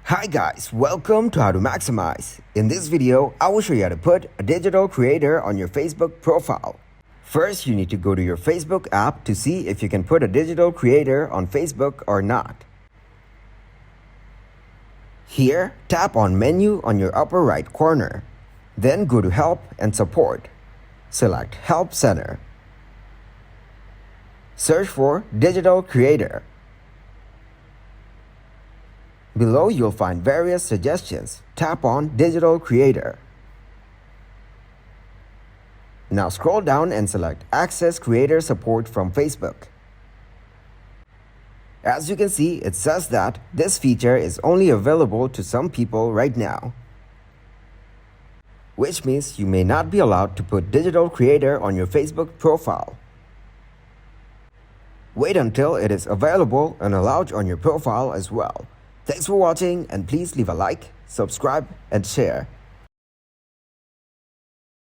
Hi guys, welcome to How to Maximize. In this video, I will show you how to put a digital creator on your Facebook profile. First, you need to go to your Facebook app to see if you can put a digital creator on Facebook or not. Here, tap on Menu on your upper right corner. Then go to Help and Support. Select Help Center. Search for Digital Creator. Below, you'll find various suggestions. Tap on Digital Creator. Now scroll down and select Access Creator Support from Facebook. As you can see, it says that this feature is only available to some people right now, which means you may not be allowed to put Digital Creator on your Facebook profile. Wait until it is available and allowed on your profile as well. Thanks for watching, and please leave a like, subscribe, and share.